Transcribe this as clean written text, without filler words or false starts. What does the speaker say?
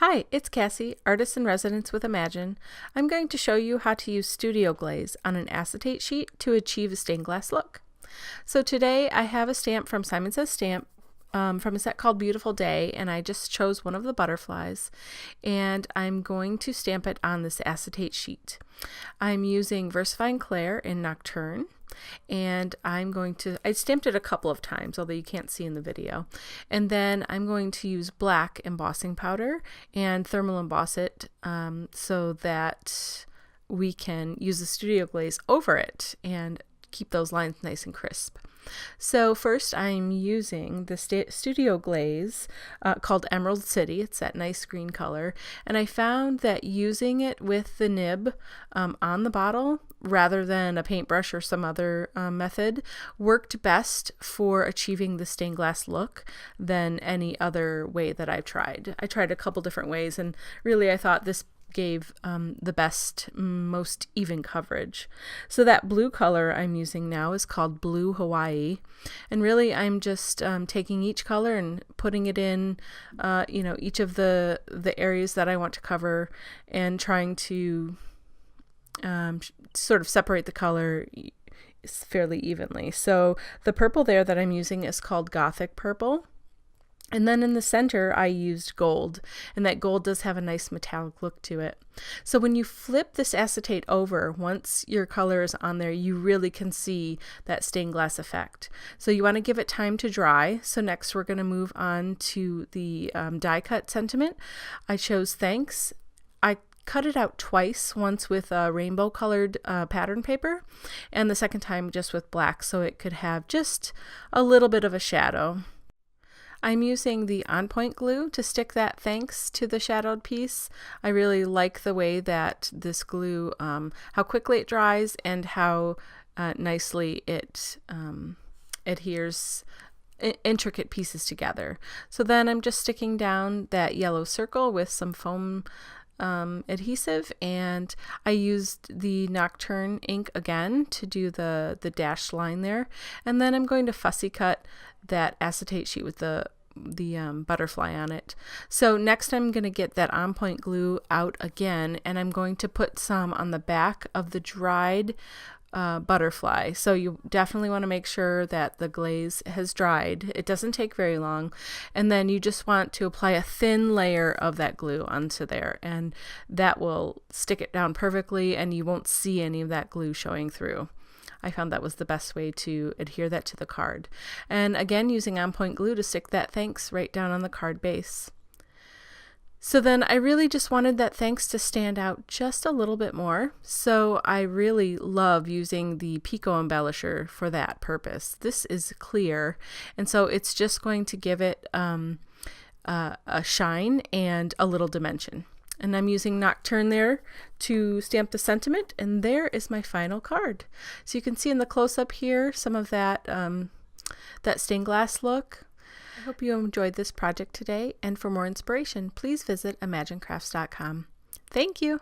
Hi, it's Cassie, Artist in Residence with Imagine. I'm going to show you how to use Studio Glaze on an acetate sheet to achieve a stained glass look. So today I have a stamp from Simon Says Stamp from a set called Beautiful Day, and I just chose one of the butterflies, and I'm going to stamp it on this acetate sheet. I'm using VersaFine Clair in Nocturne, and I stamped it a couple of times, although you can't see in the video. And then I'm going to use black embossing powder and thermal emboss it so that we can use the Studio Glaze over it and keep those lines nice and crisp. So first I'm using the Studio Glaze called Emerald City. It's that nice green color, and I found that using it with the nib on the bottle rather than a paintbrush or some other method worked best for achieving the stained glass look than any other way that I've tried. I tried a couple different ways, and really I thought this gave the best, most even coverage. So that blue color I'm using now is called Blue Hawaii, and really I'm just taking each color and putting it in each of the areas that I want to cover, and trying to sort of separate the color fairly evenly. So the purple there that I'm using is called Gothic Purple. And then in the center, I used gold, and that gold does have a nice metallic look to it. So when you flip this acetate over, once your color is on there, you really can see that stained glass effect. So you want to give it time to dry. So next we're going to move on to the die cut sentiment. I chose Thanks. I cut it out twice, once with a rainbow colored pattern paper, and the second time just with black, so it could have just a little bit of a shadow. I'm using the On Point glue to stick that Thanks to the shadowed piece. I really like the way that this glue, how quickly it dries and how nicely it adheres intricate pieces together. So then I'm just sticking down that yellow circle with some foam adhesive, and I used the Nocturne ink again to do the dashed line there, and then I'm going to fussy cut that acetate sheet with the butterfly on it. So next I'm going to get that On Point glue out again, and I'm going to put some on the back of the dried butterfly. So you definitely want to make sure that the glaze has dried. It doesn't take very long, and then you just want to apply a thin layer of that glue onto there, and that will stick it down perfectly, and you won't see any of that glue showing through. I found that was the best way to adhere that to the card. And again, using On Point glue to stick that Thanks right down on the card base. So then I really just wanted that Thanks to stand out just a little bit more. So I really love using the Pico Embellisher for that purpose. This is clear, and so it's just going to give it a shine and a little dimension. And I'm using Nocturne there to stamp the sentiment, and there is my final card. So you can see in the close-up here some of that, that stained glass look. I hope you enjoyed this project today, and for more inspiration, please visit imaginecrafts.com. Thank you!